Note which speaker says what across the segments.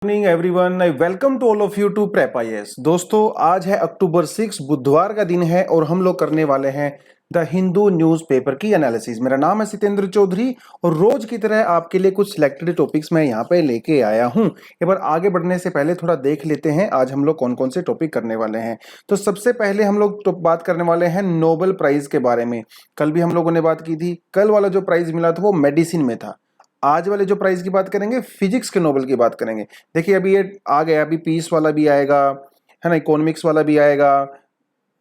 Speaker 1: Evening everyone, I welcome to all of you to prep IAS. दोस्तों, आज है अक्टूबर 6, बुधवार का दिन है और हम लोग करने वाले हैं द हिंदू न्यूज़पेपर की एनालिसिस। मेरा नाम है सितेंद्र चौधरी और रोज की तरह आपके लिए कुछ सिलेक्टेड टॉपिक्स मैं यहाँ पे लेके आया हूँ। एक बार आगे बढ़ने से पहले थोड़ा देख लेते हैं आज हम लोग कौन कौन से टॉपिक करने वाले हैं। तो सबसे पहले हम लोग तो बात करने वाले हैं नोबेल प्राइज के बारे में। कल भी हम लोगों ने बात की थी। कल वाला जो प्राइज मिला था वो मेडिसिन में था। आज वाले जो प्राइज की बात करेंगे फिजिक्स के नोबेल की बात करेंगे। देखिए अभी ये आ गया, अभी पीस वाला भी आएगा, है ना, इकोनॉमिक्स वाला भी आएगा,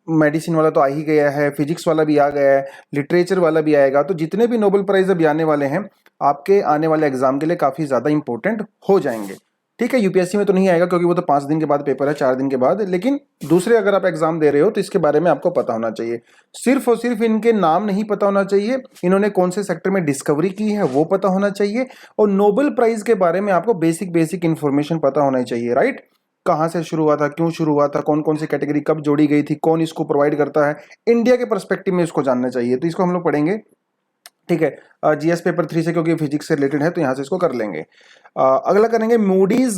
Speaker 1: मेडिसिन वाला तो आ ही गया है, फिजिक्स वाला भी आ गया है, लिटरेचर वाला भी आएगा। तो जितने भी नोबेल प्राइज अभी आने वाले हैं आपके आने वाले एग्जाम के लिए काफी ज्यादा इंपॉर्टेंट हो जाएंगे। ठीक है, यूपीएससी में तो नहीं आएगा क्योंकि वो तो 5 दिन के बाद पेपर है, 4 दिन के बाद, लेकिन दूसरे अगर आप एग्जाम दे रहे हो तो इसके बारे में आपको पता होना चाहिए। सिर्फ और सिर्फ इनके नाम नहीं पता होना चाहिए, इन्होंने कौन से सेक्टर में डिस्कवरी की है वो पता होना चाहिए, और नोबेल प्राइज के बारे में आपको बेसिक बेसिक इंफॉर्मेशन पता होना चाहिए। राइट, कहाँ से शुरू हुआ था, क्यों शुरू हुआ था, कौन कौन सी कैटेगरी कब जोड़ी गई थी, कौन इसको प्रोवाइड करता है, इंडिया के पर्सपेक्टिव में इसको जानना चाहिए। तो इसको हम लोग पढ़ेंगे। ठीक है, जीएस पेपर 3 से, क्योंकि फिजिक्स से रिलेटेड है तो यहाँ से इसको कर लेंगे। अगला करेंगे Moody's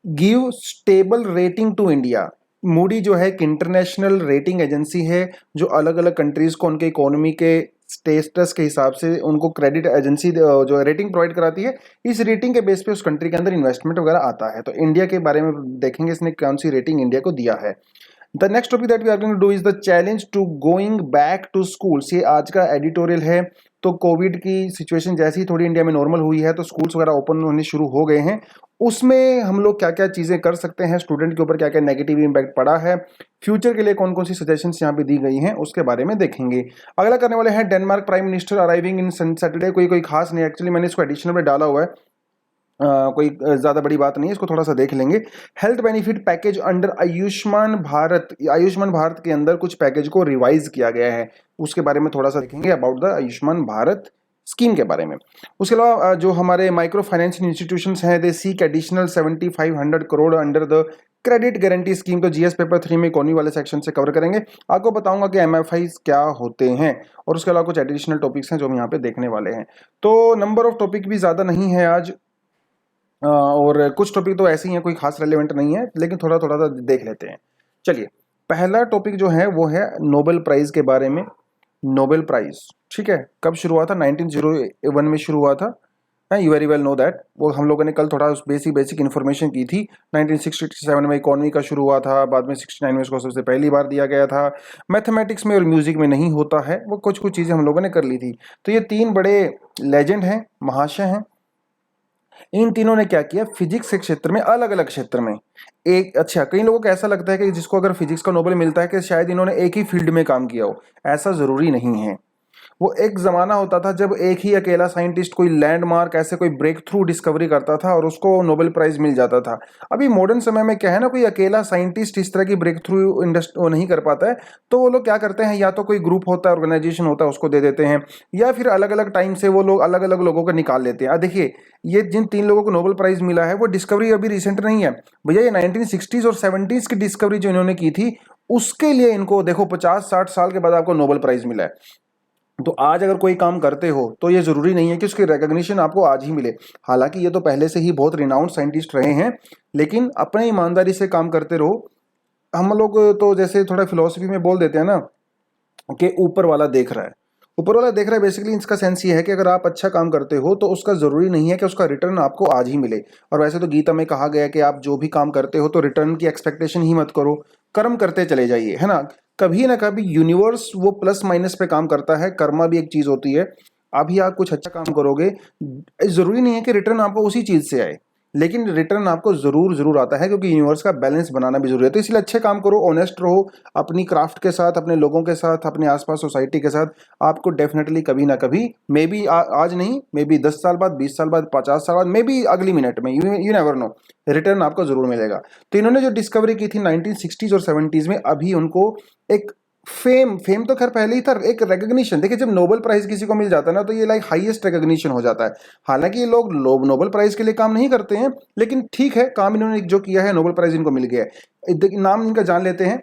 Speaker 1: give stable rating to India. Moody जो है एक इंटरनेशनल रेटिंग एजेंसी है जो अलग अलग कंट्रीज को उनके इकोनॉमी के स्टेटस के हिसाब से उनको क्रेडिट एजेंसी जो रेटिंग प्रोवाइड कराती है। इस रेटिंग के बेस पे उस कंट्री के अंदर इन्वेस्टमेंट वगैरह आता है। तो इंडिया के बारे में देखेंगे इसने कौन सी रेटिंग इंडिया को दिया है। The next topic that we are going to do is the challenge to going back to schools. ये आज का एडिटोरियल है। तो कोविड की सिचुएशन जैसी थोड़ी इंडिया में नॉर्मल हुई है तो स्कूल्स वगैरह ओपन होने शुरू हो गए हैं। उसमें हम लोग क्या क्या चीज़ें कर सकते हैं, स्टूडेंट के ऊपर क्या क्या नेगेटिव इम्पैक्ट पड़ा है, फ्यूचर के लिए कौन कौन सी सजेशंस यहाँ पे दी गई हैं उसके बारे में देखेंगे। अगला करने वाले हैं डेनमार्क प्राइम मिनिस्टर अराइविंग इन सैटरडे। कोई खास नहीं, एक्चुअली मैंने इसको एडिशनल में डाला हुआ है, कोई ज़्यादा बड़ी बात नहीं है, इसको थोड़ा सा देख लेंगे। Health benefit package under Ayushman Bharat. Ayushman Bharat के अंदर कुछ पैकेज को रिवाइज किया गया है, उसके बारे में थोड़ा सा देखेंगे about the Ayushman Bharat scheme के बारे में। उसके अलावा जो हमारे माइक्रो फाइनेंशियल इंस्टीट्यूशंस हैं they seek additional 7500 crore under the credit guarantee scheme. तो जीएस पेपर 3 में इकोनॉमी वाले सेक्शन से कवर करेंगे। आपको बताऊंगा कि एमएफआई क्या होते हैं और उसके अलावा कुछ एडिशनल टॉपिक्स हैं जो हम यहाँ पे देखने वाले हैं। तो नंबर ऑफ टॉपिक भी ज़्यादा नहीं है आज, और कुछ टॉपिक तो ऐसे ही हैं, कोई खास रेलेवेंट नहीं है, लेकिन थोड़ा थोड़ा सा देख लेते हैं। चलिए, पहला टॉपिक जो है वो है नोबेल प्राइज के बारे में। नोबेल प्राइज, ठीक है, कब शुरू हुआ था? 1901 में शुरू हुआ था। You very well know that. वो हम लोगों ने कल थोड़ा बेसिक इन्फॉर्मेशन की थी। 1967 में इकोनॉमी का शुरू हुआ था, बाद में 69 में इसको सबसे पहली बार दिया गया था। मैथमेटिक्स में और म्यूजिक में नहीं होता है, वो कुछ कुछ चीज़ें हम लोगों ने कर ली थी। तो ये 3 बड़े लेजेंड हैं, महाशय हैं। इन तीनों ने क्या किया, फिजिक्स के क्षेत्र में, अलग अलग क्षेत्र में एक, अच्छा, कई लोगों को ऐसा लगता है कि जिसको अगर फिजिक्स का नोबेल मिलता है कि शायद इन्होंने एक ही फील्ड में काम किया हो। ऐसा जरूरी नहीं है। वो एक जमाना होता था जब एक ही अकेला साइंटिस्ट कोई लैंडमार्क, ऐसे कोई ब्रेक थ्रू डिस्कवरी करता था और उसको नोबेल प्राइज मिल जाता था। अभी मॉडर्न समय में क्या है ना, कोई अकेला साइंटिस्ट इस तरह की ब्रेक थ्रू नहीं कर पाता है, तो वो लोग क्या करते हैं, या तो कोई ग्रुप होता है, ऑर्गेनाइजेशन होता है, उसको दे देते हैं, या फिर अलग अलग टाइम से वो लोग अलग अलग लोगों को निकाल लेते हैं। देखिए, ये जिन 3 लोगों को नोबेल प्राइज मिला है वो डिस्कवरी अभी रिसेंट नहीं है भैया, ये 1960s और 70s की डिस्कवरी जो इन्होंने की थी उसके लिए इनको देखो 50-60 साल के बाद आपको नोबेल प्राइज मिला है। तो आज अगर कोई काम करते हो तो ये जरूरी नहीं है कि उसकी रिकॉग्निशन आपको आज ही मिले। हालांकि ये तो पहले से ही बहुत रिनाउंड साइंटिस्ट रहे हैं, लेकिन अपने ईमानदारी से काम करते रहो। हम लोग तो जैसे थोड़ा फिलॉसफी में बोल देते हैं ना कि ऊपर वाला देख रहा है। ऊपर वाला देख रहा है, बेसिकली इसका सेंस ये है कि अगर आप अच्छा काम करते हो तो उसका जरूरी नहीं है कि उसका रिटर्न आपको आज ही मिले। और वैसे तो गीता में कहा गया है कि आप जो भी काम करते हो तो रिटर्न की एक्सपेक्टेशन ही मत करो, कर्म करते चले जाइए, है ना। कभी ना कभी यूनिवर्स वो प्लस माइनस पे काम करता है, कर्मा भी एक चीज होती है। अभी आप कुछ अच्छा काम करोगे, जरूरी नहीं है कि रिटर्न आपको उसी चीज से आए, लेकिन रिटर्न आपको जरूर जरूर आता है, क्योंकि यूनिवर्स का बैलेंस बनाना भी जरूरी है। तो इसलिए अच्छे काम करो, ऑनेस्ट रहो अपनी क्राफ्ट के साथ, अपने लोगों के साथ, अपने आसपास सोसाइटी के साथ। आपको डेफिनेटली कभी ना कभी, मे बी आज नहीं, मे बी 10 साल बाद, 20 साल बाद, 50 साल बाद, मे बी अगली मिनट में, यू नेवर नो, रिटर्न आपको जरूर मिलेगा। तो इन्होंने जो डिस्कवरी की थी 1960s और 70s में, अभी उनको एक फेम तो खैर पहले ही था, एक रिकग्निशन। देखिए, जब नोबेल प्राइज किसी को मिल जाता है ना तो ये लाइक हाईएस्ट रिकग्निशन हो जाता है। हालांकि ये लोग नोबेल प्राइज के लिए काम नहीं करते हैं, लेकिन ठीक है, काम इन्होंने जो किया है, नोबेल प्राइज इनको मिल गया है। नाम इनका जान लेते हैं।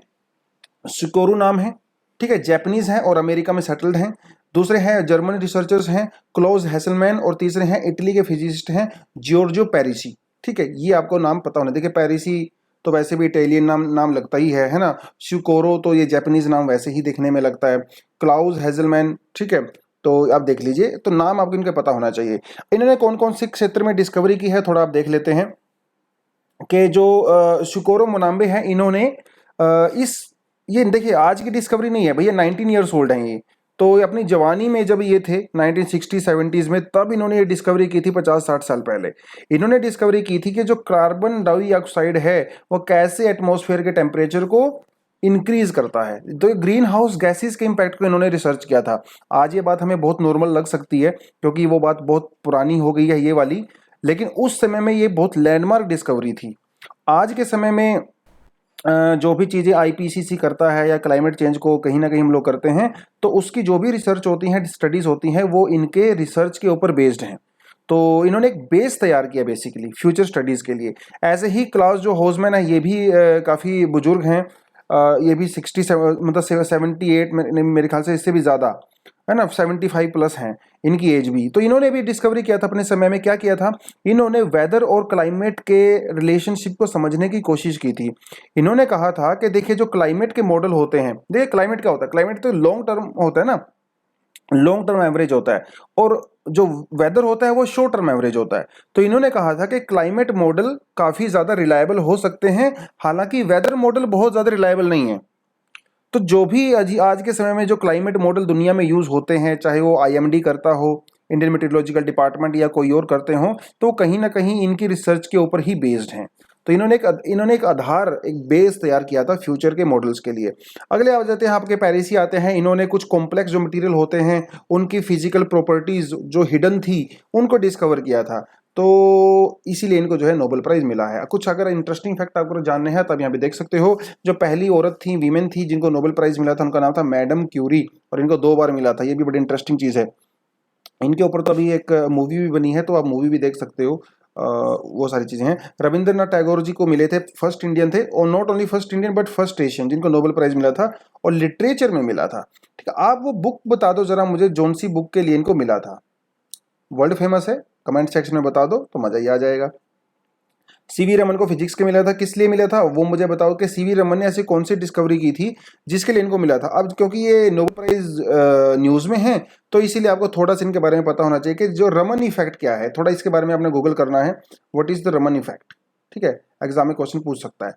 Speaker 1: शिकोरू नाम है, ठीक है, जापानीज हैं और अमेरिका में सेटल्ड हैं। दूसरे हैं जर्मन रिसर्चर्स हैं क्लॉज हेसलमैन, और तीसरे हैं इटली के फिजिसिस्ट हैं जियोर्जियो पेरिसी। ठीक है, ये आपको नाम पता होना। देखिए पेरिसी तो वैसे भी इटालियन नाम लगता ही है ना। शिकोरो तो ये जापानीज नाम वैसे ही देखने में लगता है। क्लाउस हेजलमैन, ठीक है, तो आप देख लीजिए, तो नाम आपको इनके पता होना चाहिए। इन्होंने कौन कौन से क्षेत्र में डिस्कवरी की है थोड़ा आप देख लेते हैं कि जो शिकोरो मोनाम्बे हैं, इन्होंने ये देखिए आज की डिस्कवरी नहीं है भैया, 19 ईयर्स ओल्ड हैं ये। तो ये अपनी जवानी में जब ये थे 1960-70s में, तब इन्होंने ये डिस्कवरी की थी 50-60 साल पहले। इन्होंने डिस्कवरी की थी कि जो कार्बन डाइऑक्साइड है वो कैसे एटमॉस्फेयर के टेम्परेचर को इंक्रीज करता है। तो ग्रीन हाउस गैसेस के इम्पैक्ट को इन्होंने रिसर्च किया था। आज ये बात हमें बहुत नॉर्मल लग सकती है क्योंकि वो बात बहुत पुरानी हो गई है ये वाली, लेकिन उस समय में ये बहुत लैंडमार्क डिस्कवरी थी। आज के समय में जो भी चीज़ें आईपीसीसी करता है या क्लाइमेट चेंज को कहीं ना कहीं हम लोग करते हैं, तो उसकी जो भी रिसर्च होती हैं, स्टडीज़ होती हैं, वो इनके रिसर्च के ऊपर बेस्ड हैं। तो इन्होंने एक बेस तैयार किया बेसिकली फ्यूचर स्टडीज़ के लिए। ऐसे ही क्लाउस जो होजमैन है, ये भी काफ़ी बुजुर्ग हैं। ये भी 67 मतलब 78 मेरे ख्याल से इससे भी ज़्यादा है ना, 75 प्लस हैं इनकी एज भी। तो इन्होंने भी डिस्कवरी किया था अपने समय में। क्या किया था इन्होंने? वेदर और क्लाइमेट के रिलेशनशिप को समझने की कोशिश की थी। इन्होंने कहा था कि देखिए जो क्लाइमेट के मॉडल होते हैं, देखिए क्लाइमेट क्या होता है, क्लाइमेट तो लॉन्ग टर्म होता है ना, लॉन्ग टर्म एवरेज होता है, और जो वेदर होता है वो शॉर्ट टर्म एवरेज होता है। तो इन्होंने कहा था कि क्लाइमेट मॉडल काफ़ी ज़्यादा रिलायबल हो सकते हैं, हालांकि वेदर मॉडल बहुत ज़्यादा रिलायबल नहीं है। तो जो भी आज के समय में जो क्लाइमेट मॉडल दुनिया में यूज़ होते हैं, चाहे वो आईएमडी करता हो, इंडियन मेट्रोलॉजिकल डिपार्टमेंट, या कोई और करते हो, तो कहीं ना कहीं इनकी रिसर्च के ऊपर ही बेस्ड हैं। तो इन्होंने एक आधार, एक बेस तैयार किया था फ्यूचर के मॉडल्स के लिए। अगले आ जाते हैं आपके पेरिसी आते हैं। इन्होंने कुछ कॉम्प्लेक्स जो मटेरियल होते हैं उनकी फिजिकल प्रॉपर्टीज जो हिडन थी उनको डिस्कवर किया था। तो इसीलिए इनको जो है नोबेल प्राइज मिला है। कुछ अगर इंटरेस्टिंग फैक्ट आपको जानने हैं तब यहाँ पे देख सकते हो। जो पहली औरत थी, वीमेन थी, जिनको नोबेल प्राइज मिला था, उनका नाम था मैडम क्यूरी, और इनको 2 बार मिला था। ये भी बड़ी इंटरेस्टिंग चीज़ है। इनके ऊपर तो अभी एक मूवी भी बनी है, तो आप मूवी भी देख सकते हो। वो सारी चीज़ें हैं। रविंद्रनाथ टैगोर जी को मिले थे, फर्स्ट इंडियन थे, और not only first Indian but first Asian जिनको नोबेल प्राइज मिला था, और लिटरेचर में मिला था। ठीक है, आप वो बुक बता दो जरा मुझे, जौन सी बुक के लिए इनको मिला था, वर्ल्ड फेमस है, कमेंट सेक्शन में बता दो तो मजा ही आ जाएगा। सीवी रमन को फिजिक्स के मिला था, किस लिए मिला था वो मुझे बताओ कि सीवी रमन ने ऐसी कौन सी डिस्कवरी की थी जिसके लिए इनको मिला था। अब क्योंकि ये नोबेल प्राइज न्यूज़ में है, तो इसीलिए आपको थोड़ा सा इनके बारे में पता होना चाहिए कि जो रमन इफेक्ट क्या है, थोड़ा इसके बारे में आपने गूगल करना है, what is the Raman effect. ठीक है, एग्जाम में क्वेश्चन पूछ सकता है।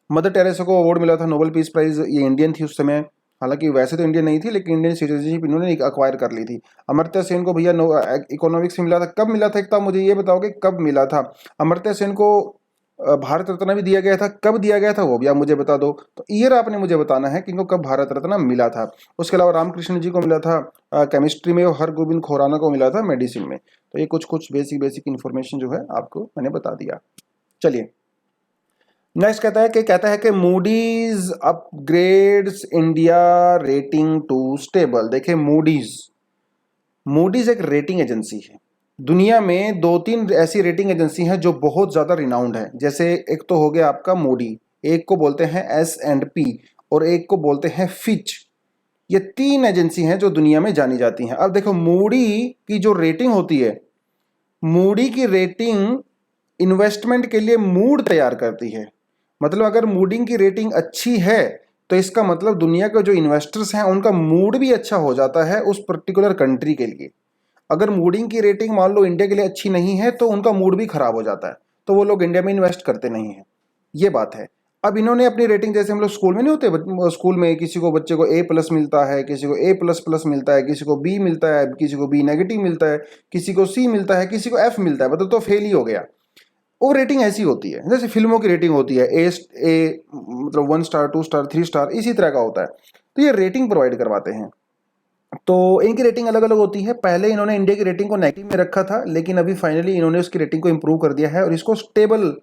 Speaker 1: मदर टेरेसा को अवार्ड मिला था नोबेल पीस प्राइज, ये इंडियन थी उस समय, हालांकि वैसे तो इंडियन नहीं थी, लेकिन इंडियन सिटीजनशिप इन्होंने अक्वायर कर ली थी। अमर्त्य सेन को भैया इकोनॉमिक्स में मिला था। कब मिला था, एक तो मुझे ये बताओ कि कब मिला था। अमर्त्य सेन को भारत रत्न भी दिया गया था, कब दिया गया था वो भी आप मुझे बता दो। तो ईयर आपने मुझे बताना है कि इनको कब भारत रत्न मिला था। उसके अलावा रामकृष्ण जी को मिला था केमिस्ट्री में, और हरगोविंद खुराना को मिला था मेडिसिन में। तो ये कुछ बेसिक इन्फॉर्मेशन जो है आपको मैंने बता दिया। चलिए नेक्स्ट कहता है कि Moody's upgrades India rating to stable. देखिए मूडीज एक रेटिंग एजेंसी है। दुनिया में 2-3 ऐसी रेटिंग एजेंसी हैं जो बहुत ज़्यादा रिनाउंड है। जैसे एक तो हो गया आपका मूडी, एक को बोलते हैं S&P, और एक को बोलते हैं फिच। ये 3 एजेंसी हैं जो दुनिया में जानी जाती हैं। अब देखो मूडी की जो रेटिंग होती है, मूडी की रेटिंग इन्वेस्टमेंट के लिए मूड तैयार करती है। मतलब अगर मूडिंग की रेटिंग अच्छी है तो इसका मतलब दुनिया के जो इन्वेस्टर्स हैं उनका मूड भी अच्छा हो जाता है उस पर्टिकुलर कंट्री के लिए। अगर मूडिंग की रेटिंग मान लो इंडिया के लिए अच्छी नहीं है तो उनका मूड भी खराब हो जाता है, तो वो लोग इंडिया में इन्वेस्ट करते नहीं हैं। ये बात है। अब इन्होंने अपनी रेटिंग, जैसे हम लोग स्कूल में नहीं होते, स्कूल में किसी को बच्चे को A+ मिलता है, किसी को A++ मिलता है, किसी को B मिलता है, किसी को B नेगेटिव मिलता है, किसी को C मिलता है, किसी को F मिलता है, मतलब तो फेल ही हो गया। वो रेटिंग ऐसी होती है, जैसे फिल्मों की रेटिंग होती है ए मतलब 1 स्टार 2 स्टार 3 स्टार, इसी तरह का होता है। तो ये रेटिंग प्रोवाइड करवाते हैं। तो इनकी रेटिंग अलग अलग होती है। पहले इन्होंने इंडिया की रेटिंग को नेगेटिव में रखा था, लेकिन अभी फाइनली इन्होंने उसकी रेटिंग को इंप्रूव कर दिया है और इसको स्टेबल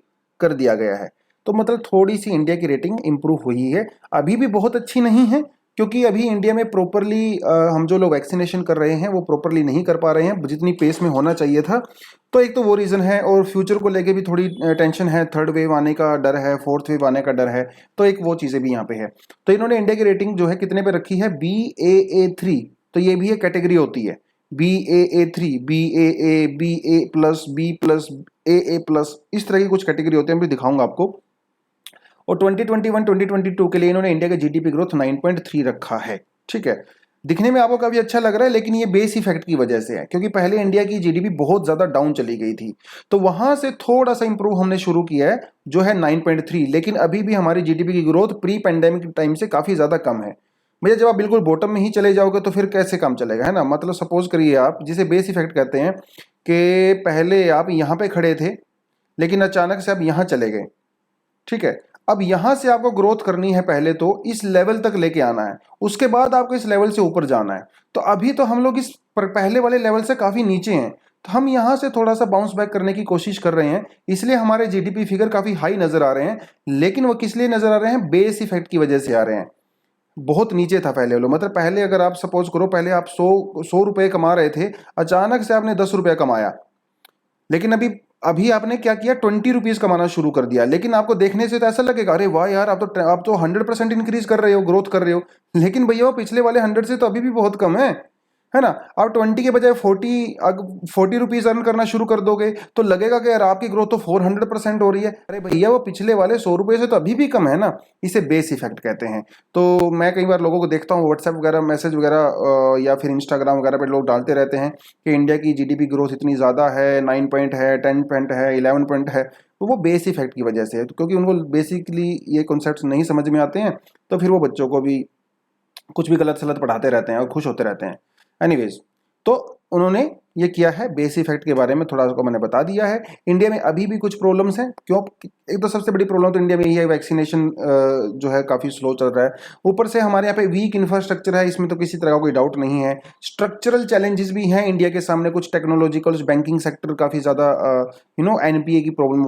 Speaker 1: कर दिया गया है। तो मतलब थोड़ी सी इंडिया की रेटिंग इंप्रूव हुई है। अभी भी बहुत अच्छी नहीं है, क्योंकि अभी इंडिया में प्रॉपरली हम जो लोग वैक्सीनेशन कर रहे हैं वो प्रॉपरली नहीं कर पा रहे हैं जितनी पेस में होना चाहिए था। तो एक तो वो रीज़न है, और फ्यूचर को लेके भी थोड़ी टेंशन है। 3rd वेव आने का डर है, 4th वेव आने का डर है, तो एक वो चीज़ें भी यहाँ पे है। तो इन्होंने इंडिया की रेटिंग जो है कितने पे रखी है, Baa3। तो ये भी एक कैटेगरी होती है। BAA3, BAA, BA+, B+, AA+, इस तरह की कुछ कैटेगरी होते हैं, मैं दिखाऊंगा आपको। और 2021 2022 के लिए इन्होंने इंडिया का जीडीपी ग्रोथ 9.3 रखा है। ठीक है, दिखने में आपको काफी अच्छा लग रहा है, लेकिन ये बेस इफेक्ट की वजह से है, क्योंकि पहले इंडिया की जीडीपी बहुत ज्यादा डाउन चली गई थी, तो वहां से थोड़ा सा इंप्रूव हमने शुरू किया है, जो है 9.3। लेकिन अभी भी हमारी जीडीपी की ग्रोथ प्री पेंडेमिक टाइम से काफी ज्यादा कम है। भैया जब आप बिल्कुल बॉटम में ही चले जाओगे तो फिर कैसे काम चलेगा, है ना। मतलब सपोज करिए आप, जिसे बेस इफेक्ट कहते हैं, कि पहले आप यहाँ पे खड़े थे लेकिन अचानक से आप यहाँ चले गए। ठीक है, अब यहां से आपको ग्रोथ करनी है, पहले तो इस लेवल तक लेके आना है, उसके बाद आपको इस लेवल से ऊपर जाना है। तो अभी तो हम लोग इस पहले वाले लेवल से काफी नीचे हैं, तो हम यहां से थोड़ा सा बाउंस बैक करने की कोशिश कर रहे हैं, इसलिए हमारे जीडीपी फिगर काफी हाई नजर आ रहे हैं। लेकिन वो किस लिए नजर आ रहे हैं, बेस इफेक्ट की वजह से आ रहे हैं। बहुत नीचे था पहले वालों, मतलब पहले अगर आप सपोज करो, पहले आप 100 रुपए कमा रहे थे, अचानक से आपने 10 रुपया कमाया, लेकिन अभी अभी आपने क्या किया, 20 रुपीज कमाना शुरू कर दिया। लेकिन आपको देखने से तो ऐसा लगेगा, अरे वाह यार, आप तो 100% इंक्रीज कर रहे हो, ग्रोथ कर रहे हो। लेकिन भैया वो पिछले वाले 100 से तो अभी भी बहुत कम है ना। आप 20 के बजाय 40 रुपीज अर्न करना शुरू कर दोगे तो लगेगा कि यार आपकी ग्रोथ तो 400% हो रही है। अरे भैया वो पिछले वाले 100 रुपए से तो अभी भी कम है ना। इसे बेस इफेक्ट कहते हैं। तो मैं कई बार लोगों को देखता हूँ व्हाट्सएप वगैरह मैसेज वगैरह या फिर इंस्टाग्राम वगैरह पे लोग डालते रहते हैं कि इंडिया की जीडीपी ग्रोथ इतनी ज़्यादा है, 9 पॉइंट है, 10 पॉइंट है, 11 पॉइंट है। तो वो बेस इफेक्ट की वजह से है, क्योंकि उनको बेसिकली ये कॉन्सेप्ट नहीं समझ में आते हैं, तो फिर वो बच्चों को भी कुछ भी गलत सलत पढ़ाते रहते हैं और खुश होते रहते हैं। एनीवेज, तो उन्होंने ये किया है, बेस इफेक्ट के बारे में थोड़ा सा मैंने बता दिया है। इंडिया में अभी भी कुछ प्रॉब्लम्स हैं, क्यों। एक तो सबसे बड़ी प्रॉब्लम तो इंडिया में यही है, वैक्सीनेशन जो है काफ़ी स्लो चल रहा है। ऊपर से हमारे यहाँ पे वीक इंफ्रास्ट्रक्चर है, इसमें तो किसी तरह का कोई डाउट नहीं है। स्ट्रक्चरल चैलेंजेस भी हैं इंडिया के सामने, कुछ टेक्नोलॉजिकल, बैंकिंग सेक्टर काफ़ी ज़्यादा एनपीए की प्रॉब्लम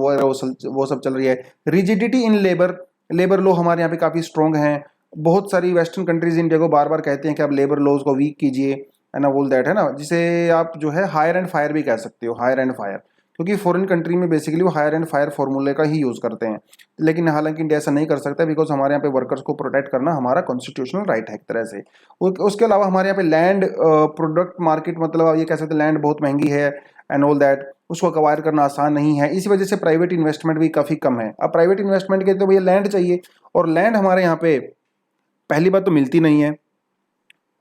Speaker 1: वो सब चल रही है। रिजिडिटी इन लेबर लॉ हमारे यहाँ पे काफ़ी स्ट्रॉन्ग है। बहुत सारी वेस्टर्न कंट्रीज इंडिया को बार बार कहते हैं कि आप लेबर लॉज को वीक कीजिए, एंड ऑल दैट, है ना, जिसे आप जो है हायर एंड फायर भी कह सकते हो, हायर एंड फायर, क्योंकि फॉरेन कंट्री में बेसिकली वो हायर एंड फायर फॉर्मूले का ही यूज़ करते हैं। लेकिन हालांकि इंडिया ऐसा नहीं कर सकता, बिकॉज हमारे यहाँ पे वर्कर्स को प्रोटेक्ट करना हमारा कॉन्स्टिट्यूशनल राइट है एक तरह से। उसके अलावा हमारे यहाँ पे लैंड प्रोडक्ट मार्केट, मतलब आप ये कह सकते हैं लैंड बहुत महंगी है, एंड ऑल दैट, उसको अक्वायर करना आसान नहीं है। इसी वजह से प्राइवेट इन्वेस्टमेंट भी काफ़ी कम है। अब प्राइवेट इन्वेस्टमेंट के तो भैया लैंड चाहिए, और लैंड हमारे यहाँ पे पहली बात तो मिलती नहीं है,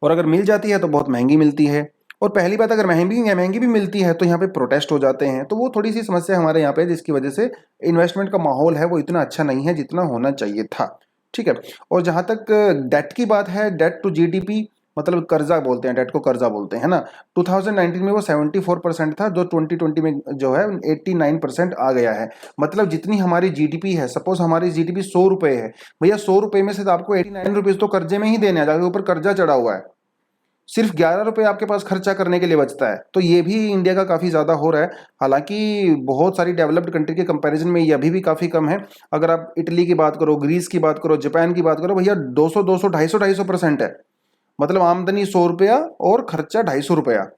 Speaker 1: और अगर मिल जाती है तो बहुत महंगी मिलती है। और पहली बात, अगर महंगी भी मिलती है तो यहाँ पे प्रोटेस्ट हो जाते हैं। तो वो थोड़ी सी समस्या हमारे यहाँ पे, जिसकी वजह से इन्वेस्टमेंट का माहौल है वो इतना अच्छा नहीं है जितना होना चाहिए था। ठीक है, और जहाँ तक डेट की बात है, डेट टू जीडीपी, मतलब कर्जा बोलते हैं, डेट को कर्जा बोलते हैं ना। 2019 में वो 74% था, जो 2020 में जो है 89% आ गया है। मतलब जितनी हमारी जीडीपी है, सपोज हमारी जीडीपी 100 रुपए है, भैया 100 रुपए में से तो आपको 89 रुपीज तो कर्जे में ही देने आ जाएगा, ऊपर कर्जा चढ़ा हुआ है, सिर्फ 11 रुपए आपके पास खर्चा करने के लिए बचता है। तो ये भी इंडिया का काफ़ी ज़्यादा हो रहा है। हालांकि बहुत सारी डेवलप्ड कंट्री के कंपैरिजन में ये अभी भी काफ़ी कम है। अगर आप इटली की बात करो, ग्रीस की बात करो, जापान की बात करो, भैया 200 200 250% है। मतलब आमदनी 100 रुपया और खर्चा 250 रुपया,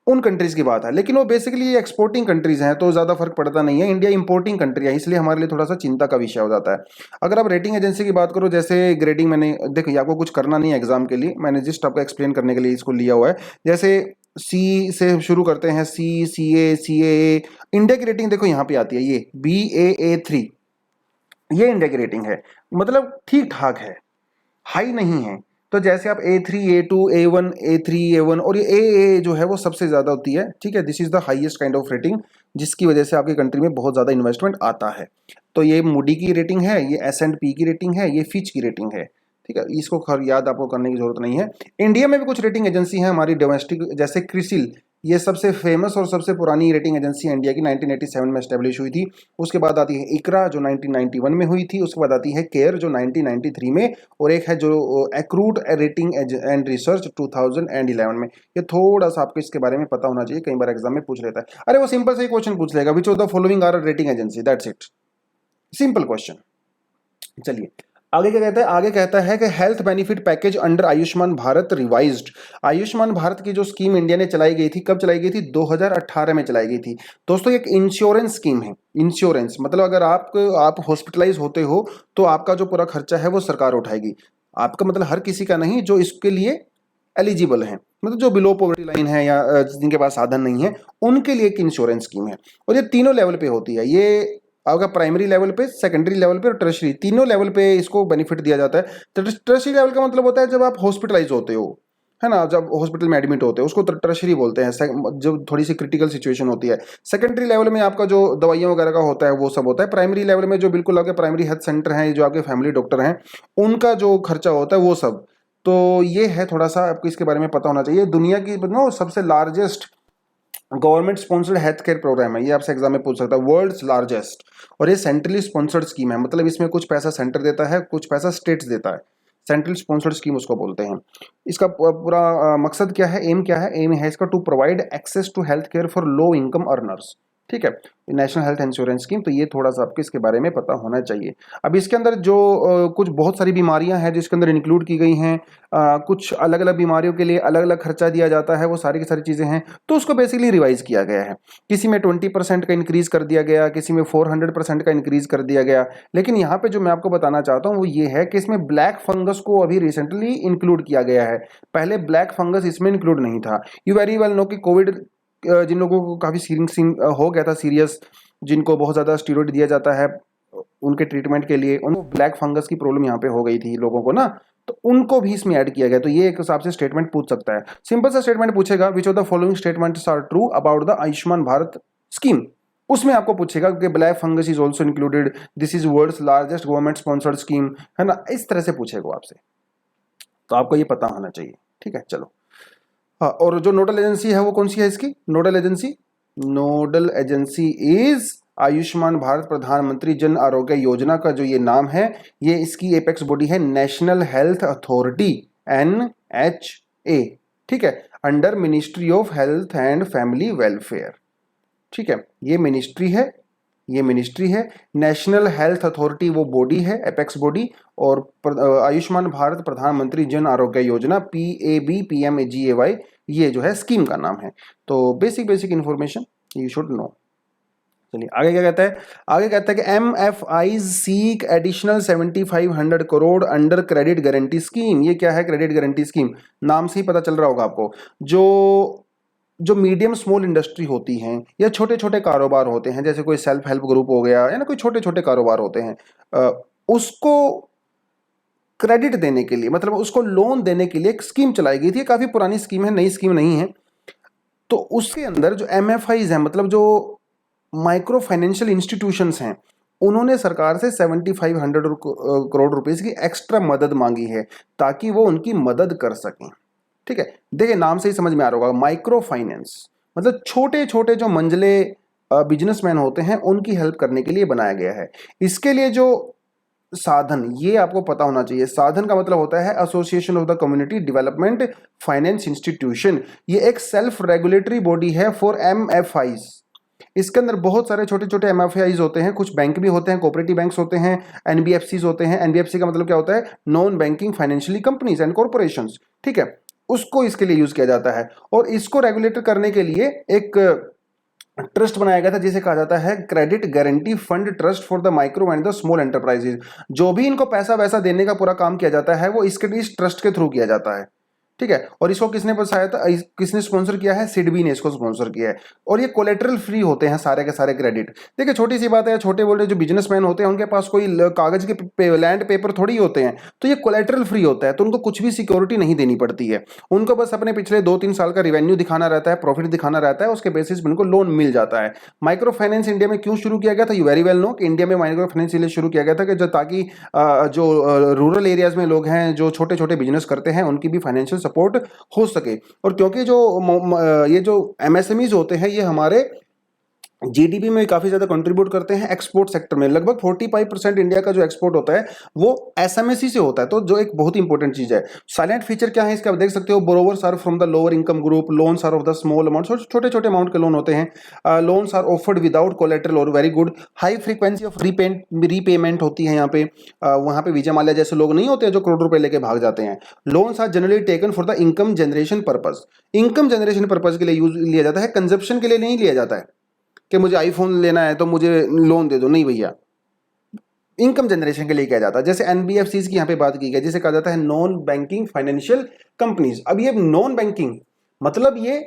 Speaker 1: उन कंट्रीज की बात है। लेकिन वो बेसिकली एक्सपोर्टिंग कंट्रीज हैं, तो ज़्यादा फर्क पड़ता नहीं है। इंडिया इंपोर्टिंग कंट्री है, इसलिए हमारे लिए थोड़ा सा चिंता का विषय हो जाता है। अगर आप रेटिंग एजेंसी की बात करो, जैसे ग्रेडिंग, मैंने देखो आपको कुछ करना नहीं है एग्जाम के लिए, मैंने जस्ट आपको एक्सप्लेन करने के लिए इसको लिया हुआ है। जैसे सी से शुरू करते हैं, CA इंडिया की रेटिंग देखो यहाँ पे आती है, ये BAA3, ये इंडिया की रेटिंग है। मतलब ठीक ठाक है, हाई नहीं है। तो जैसे आप A3 A2 A1 A3 A1 और ये AA जो है वो सबसे ज़्यादा होती है। ठीक है, this is the highest kind of rating, जिसकी वजह से आपकी कंट्री में बहुत ज़्यादा इन्वेस्टमेंट आता है। तो ये मूडी की रेटिंग है, ये S&P की रेटिंग है, ये फिच की रेटिंग है। ठीक है, इसको याद आपको करने की जरूरत नहीं है। इंडिया में भी कुछ रेटिंग एजेंसी हैं हमारी डोमेस्टिक, जैसे क्रिसिल, ये सबसे फेमस और सबसे पुरानी रेटिंग एजेंसी है इंडिया की, 1987 में एस्टेब्लिश हुई थी। उसके बाद आती है इकरा जो 1991 में हुई थी। उसके बाद आती है केयर जो 1993 में, और एक है जो एक्रूट रेटिंग एंड रिसर्च 2011 में। ये थोड़ा सा आपको इसके बारे में पता होना चाहिए, कई बार एग्जाम में पूछ लेता है। अरे वो सिंपल से क्वेश्चन पूछ लेगा, which of the following are rating agency, that's it, simple question. चलिए आगे क्या कहता है, आगे कहता है कि health benefit package under Ayushman Bharat revised. Ayushman Bharat की जो स्कीम इंडिया ने चलाई गई थी, कब चलाई गई थी, 2018 में चलाई गई थी। दोस्तों एक इंश्योरेंस स्कीम है। इंश्योरेंस मतलब अगर आप हॉस्पिटलाइज होते हो तो आपका जो पूरा खर्चा है वो सरकार उठाएगी। आपका मतलब हर किसी का नहीं, जो इसके लिए एलिजिबल हैं, मतलब जो बिलो पॉवर्टी लाइन है या जिनके पास साधन नहीं है, उनके लिए एक इंश्योरेंस स्कीम है। और ये तीनों लेवल पे होती है, ये आपका प्राइमरी लेवल पे, सेकेंडरी लेवल पे और टर्शरी, तीनों लेवल पे इसको बेनिफिट दिया जाता है। टर्शरी लेवल का मतलब होता है जब आप हॉस्पिटलाइज होते हो, है ना, जब हॉस्पिटल में एडमिट होते हैं उसको टर्शरी बोलते हैं, जब थोड़ी सी क्रिटिकल सिचुएशन होती है। सेकेंडरी लेवल में आपका जो दवाइयाँ वगैरह का होता है वो सब होता है। प्राइमरी लेवल में जो बिल्कुल आपके प्राइमरी हेल्थ सेंटर हैं, जो आपके फैमिली डॉक्टर हैं, उनका जो खर्चा होता है वो सब। तो ये है, थोड़ा सा आपको इसके बारे में पता होना चाहिए। दुनिया की सबसे largest government sponsored health care programme है, ये आपसे एग्जाम में पूछ सकता है, वर्ल्ड्स लार्जेस्ट। और ये सेंट्रली स्पॉन्सर्ड स्कीम है, मतलब इसमें कुछ पैसा सेंटर देता है, कुछ पैसा स्टेट्स देता है। सेंट्रल स्पॉन्सर्ड स्कीम उसको बोलते हैं। इसका पूरा मकसद क्या है, एम क्या है? एम है इसका to provide access to health care for low income earners. ठीक है, नेशनल हेल्थ इंश्योरेंस स्कीम, तो ये थोड़ा सा आपको इसके बारे में पता होना चाहिए। अब इसके अंदर जो कुछ बहुत सारी बीमारियां हैं जिसके अंदर इंक्लूड की गई हैं, कुछ अलग अलग बीमारियों के लिए अलग अलग खर्चा दिया जाता है, वो सारी की सारी चीज़ें हैं। तो उसको बेसिकली रिवाइज किया गया है, किसी में 20% का इंक्रीज कर दिया गया, किसी में 400% का इंक्रीज कर दिया गया। लेकिन यहाँ पे जो मैं आपको बताना चाहता हूँ वो ये है कि इसमें ब्लैक फंगस को अभी रिसेंटली इंक्लूड किया गया है, पहले ब्लैक फंगस इसमें इंक्लूड नहीं था। यू वेरी वेल नो कि कोविड जिन लोगों को काफ़ी हो गया था सीरियस, जिनको बहुत ज़्यादा स्टीरॉइड दिया जाता है उनके ट्रीटमेंट के लिए, उनको ब्लैक फंगस की प्रॉब्लम यहाँ पे हो गई थी लोगों को ना, तो उनको भी इसमें ऐड किया गया। तो ये एक हिसाब से स्टेटमेंट पूछ सकता है, सिंपल सा स्टेटमेंट पूछेगा, which of the following statements are true about the Ayushman Bharat scheme. उसमें आपको पूछेगा कि black fungus is also included, this is world's largest government sponsored scheme, है ना, इस तरह से पूछेगा आपसे। तो आपको ये पता होना चाहिए। ठीक है, चलो। हाँ, और जो नोडल एजेंसी है वो कौन सी है इसकी? Nodal agency is Ayushman Bharat प्रधानमंत्री जन आरोग्य योजना का जो ये नाम है, ये इसकी एपेक्स बॉडी है नेशनल हेल्थ अथॉरिटी, NHA। ठीक है, under ministry of health and family welfare. ठीक है, ये मिनिस्ट्री है, नेशनल हेल्थ अथॉरिटी वो बॉडी है, एपेक्स बॉडी, और आयुष्मान भारत प्रधानमंत्री जन आरोग्य योजना, PABPMGAY, ये जो है स्कीम का नाम है। तो basic information you should know. चलिए आगे क्या कहता है? आगे कहता है कि MFIs seek additional 7500 crore under credit guarantee scheme. ये क्या है क्रेडिट गारंटी स्कीम? नाम से ही पता चल रहा होगा आपको। जो मीडियम स्मॉल इंडस्ट्री होती हैं या छोटे छोटे कारोबार होते हैं, जैसे कोई सेल्फ हेल्प ग्रुप हो गया, या ना कोई छोटे छोटे कारोबार होते हैं, उसको क्रेडिट देने के लिए, मतलब उसको लोन देने के लिए एक स्कीम चलाई गई थी। काफ़ी पुरानी स्कीम है, नई स्कीम नहीं है। तो उसके अंदर जो MFIs हैं, मतलब जो माइक्रो फाइनेंशियल इंस्टीट्यूशंस हैं, उन्होंने सरकार से 7500 करोड़ रुपीस की एक्स्ट्रा मदद मांगी है ताकि वो उनकी मदद कर सकें। ठीक है, देखिए नाम से ही समझ में आ रहा होगा, माइक्रो फाइनेंस मतलब छोटे छोटे जो मंझले बिजनेसमैन होते हैं उनकी हेल्प करने के लिए बनाया गया है। इसके लिए जो साधन, ये आपको पता होना चाहिए। साधन का मतलब होता है association of the community development finance institution. ये एक सेल्फ रेगुलेटरी बॉडी है फॉर MFIs। इसके अंदर बहुत सारे छोटे छोटे MFIs होते हैं, कुछ बैंक भी होते हैं, कोऑपरेटिव बैंक्स होते हैं, NBFCs होते हैं। NBFC का मतलब क्या होता है? Non banking financially companies and corporations. ठीक है, उसको इसके लिए यूज किया जाता है। और इसको रेगुलेट करने के लिए एक ट्रस्ट बनाया गया था जिसे कहा जाता है credit guarantee fund trust for the micro and the small enterprises. जो भी इनको पैसा वैसा देने का पूरा काम किया जाता है वो इस ट्रस्ट के थ्रू किया जाता है। ठीक है, और इसको किसने स्पॉन्सर किया है? सिडबी ने इसको स्पॉन्सर किया है। और ये कोलेटरल फ्री होते हैं सारे के सारे क्रेडिट। देखिए छोटी सी बात है, छोटे बोल रहे जो बिजनेसमैन होते हैं उनके पास कोई कागज के लैंड पेपर थोड़ी होते हैं, तो ये कोलेटरल फ्री होता है, तो उनको कुछ भी सिक्योरिटी नहीं देनी पड़ती है। उनको बस अपने पिछले 2-3 साल का रिवेन्यू दिखाना रहता है, प्रॉफिट दिखाना रहता है, उसके बेसिस पर उनको लोन मिल जाता है। माइक्रो फाइनेंस इंडिया में क्यों शुरू किया गया था? यू वेरी वेल नो कि इंडिया में माइक्रो फाइनेंस इसलिए शुरू किया गया था कि ताकि जो रूरल एरियाज में लोग हैं जो छोटे छोटे बिजनेस करते हैं उनकी भी फाइनेंशियल सपोर्ट हो सके। और क्योंकि ये जो MSMEs होते हैं ये हमारे GDP में काफी ज्यादा कंट्रीब्यूट करते हैं एक्सपोर्ट सेक्टर में। लगभग 45% इंडिया का जो एक्सपोर्ट होता है वो SMSE से होता है, तो जो एक बहुत इंपॉर्टेंट चीज है। साइलेंट फीचर क्या है इसका? आप देख सकते हो, borrowers are from the lower income group, loans are of the small amount, छोटे छोटे अमाउंट के लोन होते हैं। Loans are offered without collateral और very good, high frequency of repayment होती है यहाँ पे। वहां पे विजय माल्या जैसे लोग नहीं होते जो करोड़ रुपए लेके भाग जाते हैं। Loans are generally taken for the income generation purpose. Income generation purpose के लिए यूज लिया जाता है, कंजप्शन के लिए नहीं लिया जाता है कि मुझे आईफोन लेना है तो मुझे लोन दे दो, नहीं भैया। इनकम जनरेशन के लिए किया जाता है। जैसे एनबीएफसीज की यहाँ पे बात की गई, जिसे कहा जाता है नॉन बैंकिंग फाइनेंशियल कंपनीज। अब ये नॉन बैंकिंग मतलब ये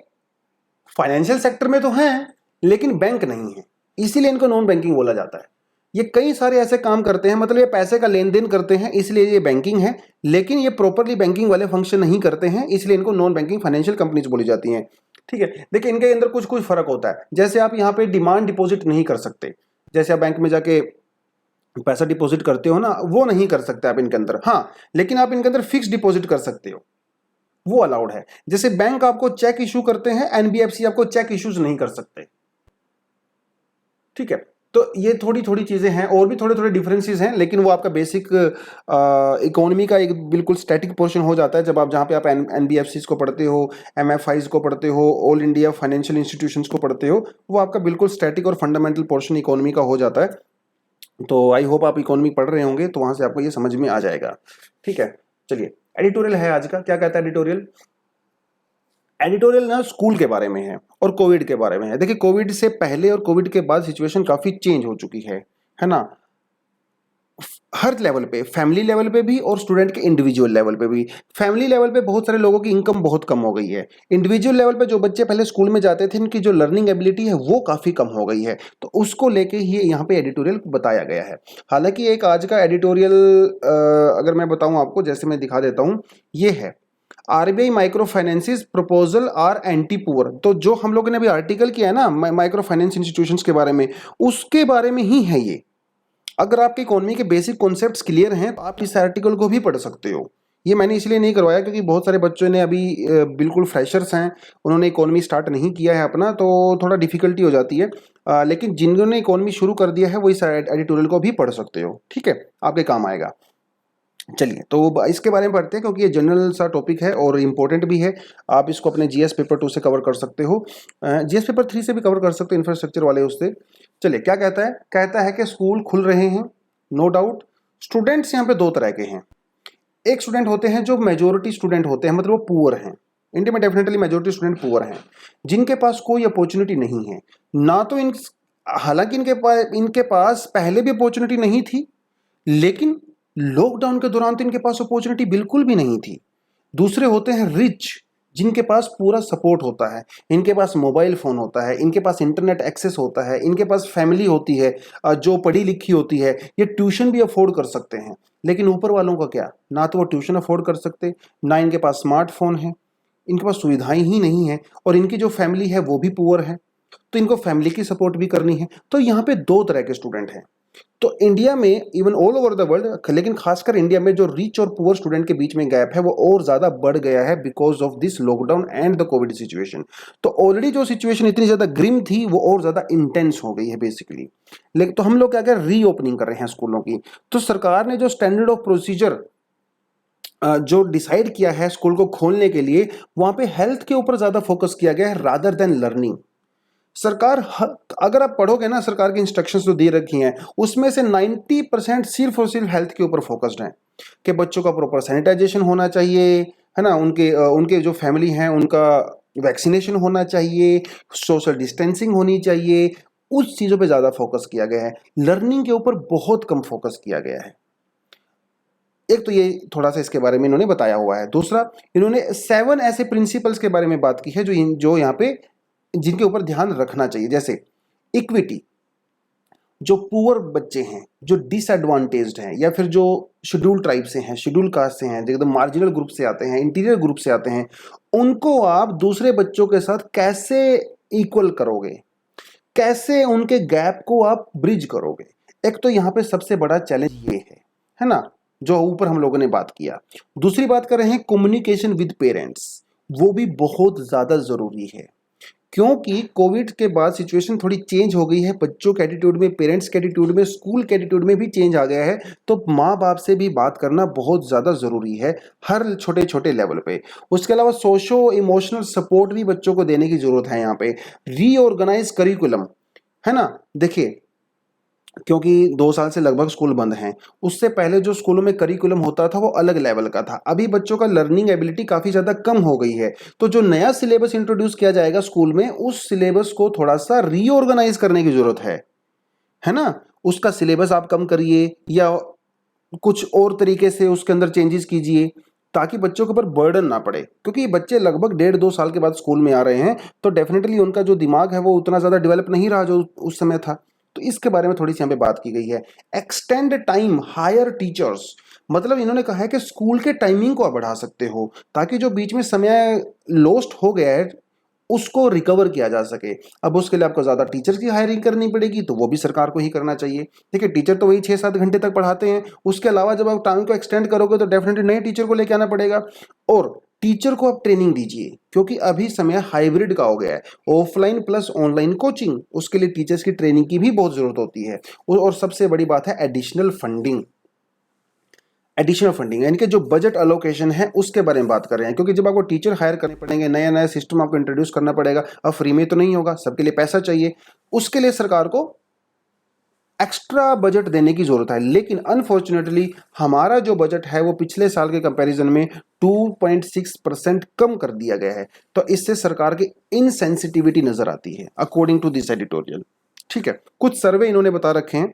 Speaker 1: फाइनेंशियल सेक्टर में तो हैं लेकिन बैंक नहीं है, इसीलिए इनको नॉन बैंकिंग बोला जाता है। ये कई सारे ऐसे काम करते हैं, मतलब ये पैसे का लेन देन करते हैं इसलिए ये बैंकिंग है, लेकिन ये प्रॉपरली बैंकिंग वाले फंक्शन नहीं करते हैं, इसलिए इनको नॉन बैंकिंग फाइनेंशियल कंपनीज बोली जाती हैं। ठीक है, देखिए इनके अंदर कुछ कुछ फर्क होता है। जैसे आप यहाँ पे डिमांड डिपॉजिट नहीं कर सकते, जैसे आप बैंक में जाके पैसा डिपॉजिट करते हो ना, वो नहीं कर सकते आप इनके अंदर। हाँ, लेकिन आप इनके अंदर फिक्स डिपॉजिट कर सकते हो, वो अलाउड है। जैसे बैंक आपको चेक इशू करते हैं, एनबीएफसी आपको चेक इश्यूज नहीं कर सकते। ठीक है, तो ये थोड़ी थोड़ी चीजें हैं, और भी थोड़े थोड़े डिफरेंसेस हैं, लेकिन वो आपका बेसिक इकोनॉमी का एक बिल्कुल स्टैटिक पोर्शन हो जाता है जब आप जहाँ पे आप एनबीएफसीज को पढ़ते हो, एमएफआईज को पढ़ते हो, ऑल इंडिया फाइनेंशियल इंस्टीट्यूशंस को पढ़ते हो, वो आपका बिल्कुल स्टैटिक और फंडामेंटल पोर्शन इकोनॉमी का हो जाता है। तो आई होप आप इकोनॉमी पढ़ रहे होंगे तो वहां से आपको ये समझ में आ जाएगा। ठीक है, चलिए एडिटोरियल है आज का। क्या कहता है एडिटोरियल? एडिटोरियल ना स्कूल के बारे में है और कोविड के बारे में है। देखिए कोविड से पहले और कोविड के बाद सिचुएशन काफी चेंज हो चुकी है ना, हर लेवल पे, फैमिली लेवल पे भी और स्टूडेंट के इंडिविजुअल लेवल पे भी। फैमिली लेवल पे बहुत सारे लोगों की इनकम बहुत कम हो गई है। इंडिविजुअल लेवल पे जो बच्चे पहले स्कूल में जाते थे, इनकी जो लर्निंग एबिलिटी है वो काफी कम हो गई है, तो उसको लेके ही यहाँ पे एडिटोरियल बताया गया है। हालांकि एक आज का एडिटोरियल अगर मैं बताऊं आपको, जैसे मैं दिखा देता हूं, ये है RBI micro finances proposal are anti poor. तो जो हम लोगों ने अभी आर्टिकल किया है ना माइक्रो फाइनेंस इंस्टीट्यूशंस के बारे में, उसके बारे में ही है ये। अगर आपके इकोनॉमी के बेसिक कॉन्सेप्ट्स क्लियर हैं तो आप इस आर्टिकल को भी पढ़ सकते हो। ये मैंने इसलिए नहीं करवाया क्योंकि बहुत सारे बच्चों ने अभी बिल्कुल फ्रेशर्स हैं, उन्होंने इकोनॉमी स्टार्ट नहीं किया है अपना, तो थोड़ा डिफिकल्टी हो जाती है। लेकिन जिन्होंने इकोनॉमी शुरू कर दिया है वो इस एडिटोरियल को भी पढ़ सकते हो। ठीक है, आपके काम आएगा। चलिए तो इसके बारे में पढ़ते हैं क्योंकि ये जनरल सा टॉपिक है और इम्पोर्टेंट भी है। आप इसको अपने जीएस पेपर 2 से कवर कर सकते हो, जीएस पेपर 3 से भी कवर कर सकते हो, इंफ्रास्ट्रक्चर वाले उससे। चलिए क्या कहता है? कहता है कि स्कूल खुल रहे हैं, नो डाउट। स्टूडेंट्स यहाँ पे दो तरह के हैं। एक स्टूडेंट होते हैं जो मेजोरिटी स्टूडेंट होते हैं, मतलब वो पुअर हैं। इंडिया में डेफिनेटली मेजोरिटी स्टूडेंट पुअर हैं, जिनके पास कोई अपॉर्चुनिटी नहीं है ना। तो हालांकि इनके पास पहले भी अपॉर्चुनिटी नहीं थी, लेकिन लॉकडाउन के दौरान तो इनके पास अपॉर्चुनिटी बिल्कुल भी नहीं थी। दूसरे होते हैं रिच, जिनके पास पूरा सपोर्ट होता है, इनके पास मोबाइल फ़ोन होता है, इनके पास इंटरनेट एक्सेस होता है, इनके पास फैमिली होती है जो पढ़ी लिखी होती है, ये ट्यूशन भी अफोर्ड कर सकते हैं। लेकिन ऊपर वालों का क्या, ना तो वो ट्यूशन अफोर्ड कर सकते, ना इनके पास स्मार्टफोन है, इनके पास सुविधाएं ही नहीं है, और इनकी जो फैमिली है वो भी पुअर है, तो इनको फैमिली की सपोर्ट भी करनी है। तो यहाँ पे दो तरह के स्टूडेंट हैं। तो इंडिया में, even all over the world, लेकिन खासकर इंडिया में जो रिच और पुअर स्टूडेंट के बीच में गैप है वो और ज्यादा बढ़ गया है because of this lockdown and the Covid situation. तो ऑलरेडी जो सिचुएशन इतनी ज्यादा ग्रिम थी वो और ज्यादा इंटेंस हो गई है बेसिकली। लेकिन तो हम लोग क्या कर रीओपनिंग कर रहे हैं स्कूलों की। तो सरकार ने जो स्टैंडर्ड ऑफ प्रोसीजर जो डिसाइड किया है स्कूल को खोलने के लिए, वहां पे हेल्थ के ऊपर ज्यादा फोकस किया गया है रादर देन लर्निंग। सरकार, अगर आप पढ़ोगे ना सरकार की इंस्ट्रक्शंस जो दे रखी हैं, उसमें से 90% सिर्फ और सिर्फ हेल्थ के ऊपर फोकस्ड हैं कि बच्चों का प्रॉपर सैनिटाइजेशन होना चाहिए, है ना, उनके जो फैमिली हैं उनका वैक्सीनेशन होना चाहिए, सोशल डिस्टेंसिंग होनी चाहिए, उस चीज़ों पे ज़्यादा फोकस किया गया है। लर्निंग के ऊपर बहुत कम फोकस किया गया है। एक तो ये थोड़ा सा इसके बारे में इन्होंने बताया हुआ है। दूसरा, इन्होंने 7 ऐसे प्रिंसिपल्स के बारे में बात की है जो यहाँ पे जिनके ऊपर ध्यान रखना चाहिए। जैसे इक्विटी, जो पुअर बच्चे हैं, जो डिसएडवांटेज्ड हैं, या फिर जो शेड्यूल ट्राइब से हैं, शेड्यूल कास्ट से हैं, जो एकदम मार्जिनल ग्रुप से आते हैं, इंटीरियर ग्रुप से आते हैं, उनको आप दूसरे बच्चों के साथ कैसे इक्वल करोगे, कैसे उनके गैप को आप ब्रिज करोगे। एक तो यहाँ पे सबसे बड़ा चैलेंज ये है ना, जो ऊपर हम लोगों ने बात किया। दूसरी बात कर रहे हैं कम्युनिकेशन विद पेरेंट्स, वो भी बहुत ज्यादा जरूरी है क्योंकि कोविड के बाद सिचुएशन थोड़ी चेंज हो गई है। बच्चों के एटीट्यूड में, पेरेंट्स के एटीट्यूड में, स्कूल के एटीट्यूड में भी चेंज आ गया है। तो माँ बाप से भी बात करना बहुत ज़्यादा ज़रूरी है हर छोटे छोटे लेवल पे। उसके अलावा सोशो इमोशनल सपोर्ट भी बच्चों को देने की ज़रूरत है। यहाँ पे रीऑर्गेनाइज करिकुलम, है ना। देखिए, क्योंकि 2 साल से लगभग स्कूल बंद हैं, उससे पहले जो स्कूलों में करिकुलम होता था वो अलग लेवल का था। अभी बच्चों का लर्निंग एबिलिटी काफ़ी ज़्यादा कम हो गई है, तो जो नया सिलेबस इंट्रोड्यूस किया जाएगा स्कूल में, उस सिलेबस को थोड़ा सा रीऑर्गेनाइज करने की ज़रूरत है ना। उसका सिलेबस आप कम करिए या कुछ और तरीके से उसके अंदर चेंजेस कीजिए ताकि बच्चों के ऊपर बर्डन ना पड़े, क्योंकि ये बच्चे लगभग 1.5-2 साल के बाद स्कूल में आ रहे हैं, तो डेफिनेटली उनका जो दिमाग है वो उतना ज़्यादा डेवलप नहीं रहा जो उस समय था। तो इसके बारे में थोड़ी सी यहाँ पे बात की गई है। एक्सटेंड टाइम, हायर टीचर्स, मतलब इन्होंने कहा है कि स्कूल के टाइमिंग को आप बढ़ा सकते हो ताकि जो बीच में समय लॉस्ट हो गया है उसको रिकवर किया जा सके। अब उसके लिए आपको ज़्यादा टीचर्स की हायरिंग करनी पड़ेगी, तो वो भी सरकार को ही करना चाहिए। देखिए टीचर तो वही 6-7 घंटे तक पढ़ाते हैं, उसके अलावा जब आप टाइम को एक्सटेंड करोगे तो डेफिनेटली नए टीचर को लेके आना पड़ेगा। और टीचर को आप ट्रेनिंग दीजिए, क्योंकि अभी समय हाइब्रिड का हो गया है, ऑफलाइन प्लस ऑनलाइन कोचिंग, उसके लिए टीचर्स की ट्रेनिंग की भी बहुत ज़रूरत होती है। और सबसे बड़ी बात है एडिशनल फंडिंग। एडिशनल फंडिंग यानी कि जो बजट अलोकेशन है उसके बारे में बात कर रहे हैं, क्योंकि जब आपको टीचर हायर करने पड़ेंगे, नया नया सिस्टम आपको इंट्रोड्यूस करना पड़ेगा, अब फ्री में तो नहीं होगा, सबके लिए पैसा चाहिए, उसके लिए सरकार को एक्स्ट्रा बजट देने की जरूरत है। लेकिन अनफॉर्चुनेटली हमारा जो बजट है वो पिछले साल के कंपैरिजन में 2.6% कम कर दिया गया है, तो इससे सरकार की इनसेंसिटिविटी नजर आती है अकॉर्डिंग टू दिस एडिटोरियल। ठीक है, कुछ सर्वे इन्होंने बता रखे हैं,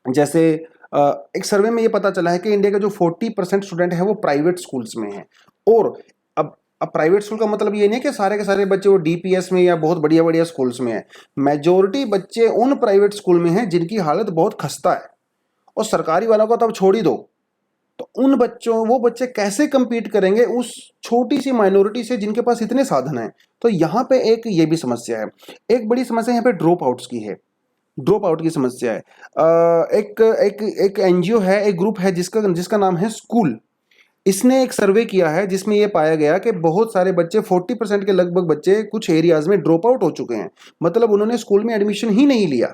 Speaker 1: जैसे एक सर्वे में ये पता चला है कि इंडिया का जो 40% स्टूडेंट है वो प्राइवेट स्कूल्स में है। और अब प्राइवेट स्कूल का मतलब ये नहीं है कि सारे के सारे बच्चे वो डीपीएस में या बहुत बढ़िया बढ़िया स्कूल्स में है। मेजोरिटी बच्चे उन प्राइवेट स्कूल में हैं जिनकी हालत बहुत खस्ता है, और सरकारी वालों को तो अब छोड़ ही दो। तो उन बच्चों, वो बच्चे कैसे compete करेंगे उस छोटी सी माइनॉरिटी से जिनके पास इतने साधन हैं। तो यहाँ पे एक ये भी समस्या है। एक बड़ी समस्या यहाँ पे ड्रॉप आउट्स की है, ड्रॉप आउट की समस्या है। एक एक एक एनजीओ है, एक ग्रुप है जिसका जिसका नाम है स्कूल। इसने एक सर्वे किया है जिसमें यह पाया गया कि बहुत सारे बच्चे, 40% के लगभग बच्चे कुछ एरियाज में ड्रॉप आउट हो चुके हैं, मतलब उन्होंने स्कूल में एडमिशन ही नहीं लिया।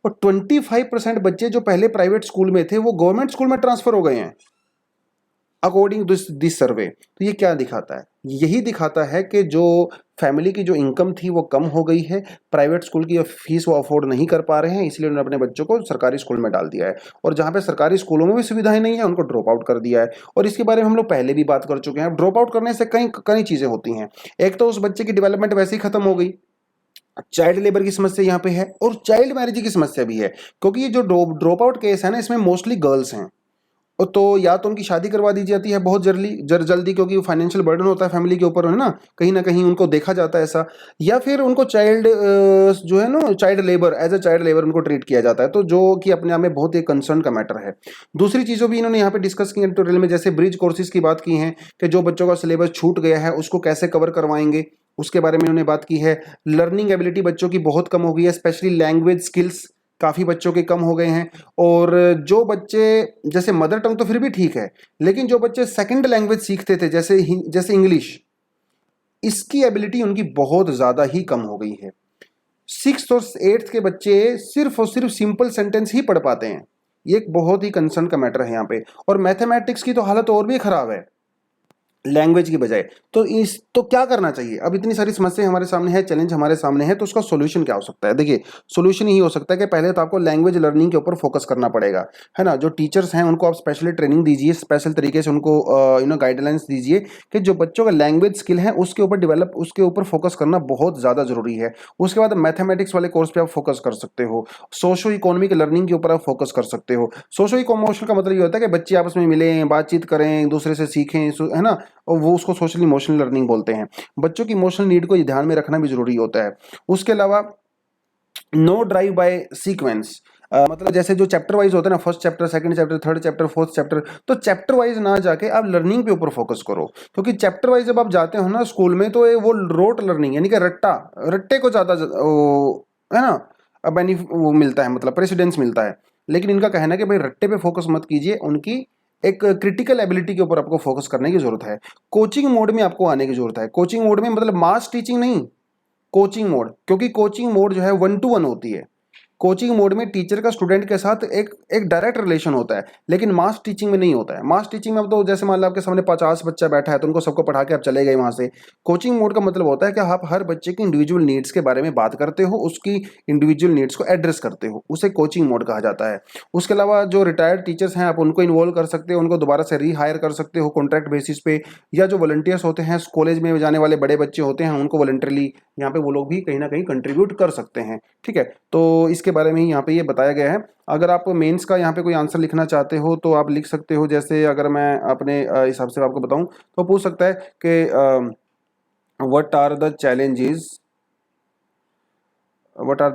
Speaker 1: और 25% बच्चे जो पहले प्राइवेट स्कूल में थे वो गवर्नमेंट स्कूल में ट्रांसफर हो गए हैं अकॉर्डिंग टू दिस सर्वे। तो ये क्या दिखाता है? यही दिखाता है कि जो फैमिली की जो इनकम थी वो कम हो गई है, प्राइवेट स्कूल की फीस वो अफोर्ड नहीं कर पा रहे हैं, इसलिए उन्होंने अपने बच्चों को सरकारी स्कूल में डाल दिया है। और जहाँ पे सरकारी स्कूलों में भी सुविधाएं नहीं है उनको ड्रॉप आउट कर दिया है। और इसके बारे में हम लोग पहले भी बात कर चुके हैं। ड्रॉप आउट करने से कई कई चीज़ें होती हैं। एक तो उस बच्चे की डेवलपमेंट वैसे ही खत्म हो गई, चाइल्ड लेबर की समस्या यहाँ पे है, और चाइल्ड मैरिज की समस्या भी है, क्योंकि ये जो ड्रॉप आउट केस है ना, इसमें मोस्टली गर्ल्स हैं। तो या तो उनकी शादी करवा दी जाती है बहुत जल्दी, क्योंकि फाइनेंशियल बर्डन होता है फैमिली के ऊपर, है ना कहीं उनको देखा जाता है ऐसा, या फिर उनको चाइल्ड जो है ना child labour, as a child labour उनको ट्रीट किया जाता है, तो जो कि अपने आप में बहुत एक कंसर्न का मैटर है। दूसरी चीज़ों भी इन्होंने यहाँ पे डिस्कस की ट्यूटोरियल में, जैसे ब्रिज कोर्सेज की बात की है कि जो बच्चों का सिलेबस छूट गया है उसको कैसे कवर करवाएंगे, उसके बारे में उन्होंने बात की है। लर्निंग एबिलिटी बच्चों की बहुत कम हो गई है, स्पेशली लैंग्वेज स्किल्स काफ़ी बच्चों के कम हो गए हैं। और जो बच्चे, जैसे मदर टंग तो फिर भी ठीक है, लेकिन जो बच्चे सेकंड लैंग्वेज सीखते थे जैसे इंग्लिश, इसकी एबिलिटी उनकी बहुत ज़्यादा ही कम हो गई है। 6th और 8th के बच्चे सिर्फ और सिर्फ सिंपल सेंटेंस ही पढ़ पाते हैं, ये एक बहुत ही कंसर्न का मैटर है यहाँ पे। और मैथमेटिक्स की तो हालत और भी खराब है लैंग्वेज की बजाय। तो क्या करना चाहिए? अब इतनी सारी समस्याएं हमारे सामने है, चैलेंज हमारे सामने है, तो उसका सॉल्यूशन क्या हो सकता है? देखिए, सॉल्यूशन ही हो सकता है कि पहले तो आपको लैंग्वेज लर्निंग के ऊपर फोकस करना पड़ेगा, है ना। जो टीचर्स हैं उनको आप स्पेशली ट्रेनिंग दीजिए, स्पेशल तरीके से उनको गाइडलाइंस दीजिए कि जो बच्चों का लैंग्वेज स्किल है उसके ऊपर फोकस करना बहुत ज़्यादा जरूरी है। उसके बाद मैथमेटिक्स वाले कोर्स पर आप फोकस कर सकते हो, सोशो इकोनॉमिक लर्निंग के ऊपर आप फोकस कर सकते हो। सोशो इमोशनल का मतलब ये होता है कि बच्चे आपस में मिलें, बातचीत करें, एक दूसरे से सीखें, है ना, और वो उसको सोशल इमोशनल लर्निंग बोलते हैं। बच्चों की इमोशनल नीड को ध्यान में रखना भी जरूरी होता है। उसके अलावा नो ड्राइव बाय सीक्वेंस, मतलब जैसे जो चैप्टर वाइज होता है ना, first chapter, second chapter, third chapter, fourth chapter, तो चैप्टर वाइज ना जाके आप लर्निंग पे ऊपर फोकस करो, क्योंकि चैप्टर वाइज जब आप जाते हो ना स्कूल में, तो वो रोट लर्निंग यानी कि रट्टे को ज़्यादा है ना वो मिलता है, मतलब प्रेसिडेंस मिलता है। लेकिन इनका कहना है कि भाई रट्टे पे फोकस मत कीजिए, उनकी एक क्रिटिकल एबिलिटी के ऊपर आपको फोकस करने की जरूरत है। कोचिंग मोड में आपको आने की जरूरत है। कोचिंग मोड में मतलब मास टीचिंग नहीं, कोचिंग मोड, क्योंकि कोचिंग मोड जो है 1-to-1 होती है। कोचिंग मोड में टीचर का स्टूडेंट के साथ एक एक डायरेक्ट रिलेशन होता है, लेकिन मास टीचिंग में नहीं होता है। मास टीचिंग में अब तो जैसे मान लो आपके सामने 50 बच्चा बैठा है तो उनको सबको पढ़ा के आप चले गए वहां से। कोचिंग मोड का मतलब होता है कि आप हर बच्चे की इंडिविजुअल नीड्स के बारे में बात करते हो, उसकी इंडिविजुअल नीड्स को एड्रेस करते हो, उसे कोचिंग मोड कहा जाता है। उसके अलावा जो रिटायर्ड टीचर्स हैं आप उनको इन्वॉल्व कर सकते हो, उनको दोबारा से रीहायर कर सकते हो कॉन्ट्रैक्ट बेसिस पे, या जो वॉलंटियर्स होते हैं, कॉलेज में जाने वाले बड़े बच्चे होते हैं, उनको वॉलंटरली यहाँ पे वो लोग भी कहीं ना कहीं कंट्रीब्यूट कर सकते हैं। ठीक है, तो इसके उसके बारे में ही यहाँ पे ये बताया गया है। अगर आप मेंस का यहाँ पे कोई आंसर लिखना चाहते हो तो आप लिख सकते हो। जैसे अगर मैं अपने हिसाब से आपको बताऊं तो पूछ सकता है कि what are the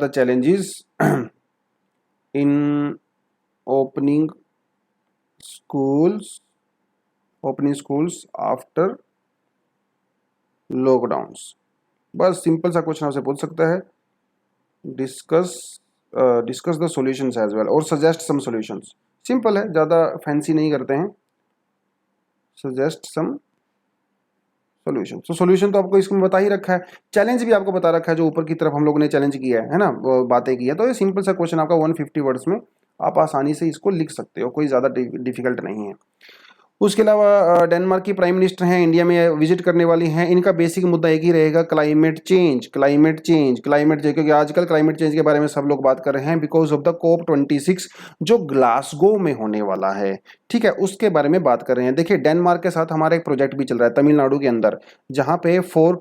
Speaker 1: challenges in opening schools after lockdowns. बस सिंपल सा क्वेश्चन आपसे पूछ सकता है। Discuss the solutions as well और सजेस्ट सम सॉल्यूशंस। सिंपल है, ज़्यादा फैंसी नहीं करते हैं। Suggest some solution. तो सॉल्यूशन तो आपको इसमें बता ही रखा है, चैलेंज भी आपको बता रखा है जो ऊपर की तरफ हम लोगों ने चैलेंज किया है ना, वो बातें की है। तो ये सिंपल सा क्वेश्चन आपका 150 वर्ड्स में आप आसानी से इसको लिख सकते हो, कोई ज़्यादा डिफिकल्ट नहीं है। उसके अलावा डेनमार्क की प्राइम मिनिस्टर हैं, इंडिया में विजिट करने वाली हैं। इनका बेसिक मुद्दा एक ही रहेगा, क्लाइमेट चेंज। क्योंकि आजकल क्लाइमेट चेंज के बारे में सब लोग बात कर रहे हैं बिकॉज ऑफ द COP26 जो ग्लासगो में होने वाला है। ठीक है, उसके बारे में बात कर रहे हैं। देखिए, डेनमार्क के साथ हमारा एक प्रोजेक्ट भी चल रहा है तमिलनाडु के अंदर, जहां पे 4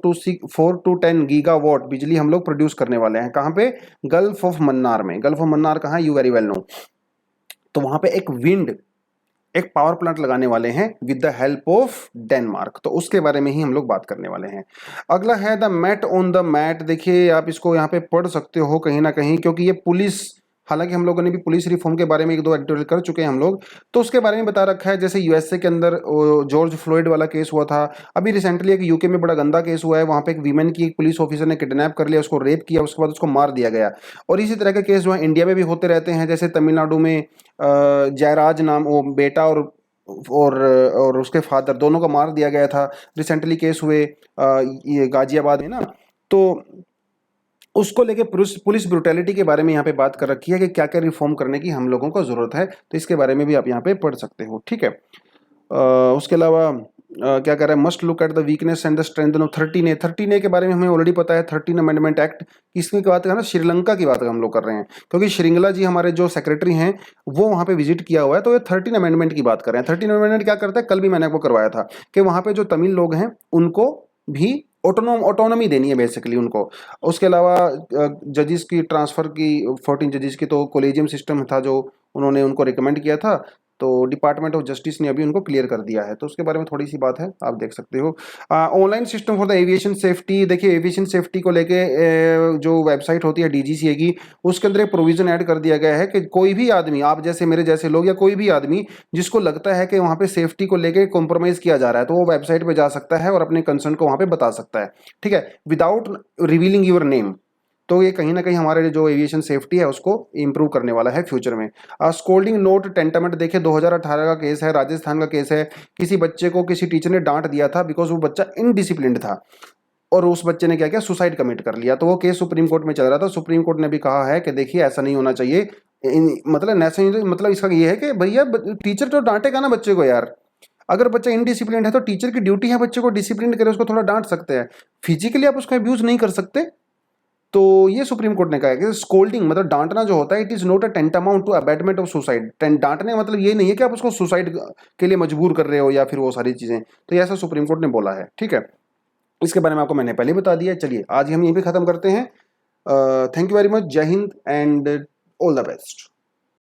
Speaker 1: to 10 गीगावाट बिजली हम लोग प्रोड्यूस करने वाले हैं। कहाँ पे? गल्फ ऑफ मन्नार में। गल्फ ऑफ मन्नार कहाँ है? You very well know. तो वहां पे एक पावर प्लांट लगाने वाले हैं with the help of Denmark. तो उसके बारे में ही हम लोग बात करने वाले हैं। अगला है the mat on the mat. देखिए, आप इसको यहाँ पे पढ़ सकते हो कहीं ना कहीं, क्योंकि ये पुलिस, हालांकि हम लोगों ने भी पुलिस रिफॉर्म के बारे में 1-2 एडिटोरियल कर चुके हैं हम लोग, तो उसके बारे में बता रखा है। जैसे यूएसए के अंदर जॉर्ज फ्लॉयड वाला केस हुआ था, अभी रिसेंटली एक यूके में बड़ा गंदा केस हुआ है, वहां पे एक वीमेन की एक पुलिस ऑफिसर ने किडनैप कर लिया, उसको रेप किया, उसके बाद उसको मार दिया गया। और इसी तरह के केस जो है इंडिया में भी होते रहते हैं। जैसे तमिलनाडु में जयराज नाम, वो बेटा और उसके फादर दोनों को मार दिया गया था। रिसेंटली केस हुए ये गाजियाबाद में ना, तो उसको लेके पुलिस ब्रुटैलिटी के बारे में यहाँ पे बात कर रखी है कि क्या क्या रिफॉर्म करने की हम लोगों को जरूरत है। तो इसके बारे में भी आप यहाँ पे पढ़ सकते हो। ठीक है, उसके अलावा क्या कर रहा है? Must look at the weakness and the strength of 13A के बारे में हमें ऑलरेडी पता है। 13 अमेंडमेंट एक्ट किसकी बात है ना? श्रीलंका की बात हम लोग कर रहे हैं, क्योंकि श्रृंगला जी हमारे जो सेक्रेटरी हैं वो वहाँ पे विजिट किया हुआ है। तो ये 13 अमेंडमेंट की बात कर रहे हैं। 13 अमेंडमेंट क्या करता है? कल भी मैंने आपको करवाया था कि वहाँ पे जो तमिल लोग हैं उनको भी ऑटोनॉमी देनी है बेसिकली उनको। उसके अलावा जजेस की ट्रांसफर की, 14 जजेस की तो कोलेजियम सिस्टम था जो उन्होंने उनको रिकमेंड किया था, तो डिपार्टमेंट ऑफ जस्टिस ने अभी उनको क्लियर कर दिया है। तो उसके बारे में थोड़ी सी बात है, आप देख सकते हो। Online system for the aviation safety. देखिए, एविएशन सेफ्टी को लेके जो वेबसाइट होती है DGCA की, उसके अंदर एक प्रोविजन ऐड कर दिया गया है कि कोई भी आदमी, आप जैसे मेरे जैसे लोग या कोई भी आदमी जिसको लगता है कि वहाँ पे सेफ्टी को लेके कॉम्प्रोमाइज किया जा रहा है, तो वो वेबसाइट पे जा सकता है और अपने कंसर्न को वहाँ पे बता सकता है। ठीक है, विदाउट रिवीलिंग योर नेम। तो ये कहीं ना कहीं हमारे जो एविएशन सेफ्टी है उसको इंप्रूव करने वाला है फ्यूचर में। Scolding not tantamount. देखिए, 2018 का केस है, राजस्थान का केस है। किसी बच्चे को किसी टीचर ने डांट दिया था बिकॉज वो बच्चा इनडिसिप्लिन्ड था, और उस बच्चे ने क्या किया? सुसाइड कमिट कर लिया। तो वो केस सुप्रीम कोर्ट में चल रहा था। सुप्रीम कोर्ट ने भी कहा है कि देखिए, ऐसा नहीं होना चाहिए। मतलब इसका ये है कि भैया टीचर तो डांटेगा ना बच्चे को यार। अगर बच्चा इनडिसिप्लिन्ड है तो टीचर की ड्यूटी है बच्चे को डिसिप्लिन करे, उसको थोड़ा डांट सकते हैं, फिजिकली आप उसका अब्यूज नहीं कर सकते। तो ये सुप्रीम कोर्ट ने कहा है कि स्कोल्डिंग मतलब डांटना जो होता है, it is not a tantamount to abetment of suicide. डांटने मतलब ये नहीं है कि आप उसको सुसाइड के लिए मजबूर कर रहे हो या फिर वो सारी चीजें। तो ऐसा सुप्रीम कोर्ट ने बोला है। ठीक है, इसके बारे में आपको मैंने पहले बता दिया। चलिए, आज हम यहीं पे खत्म करते हैं। Thank you very much. जय हिंद एंड ऑल द बेस्ट।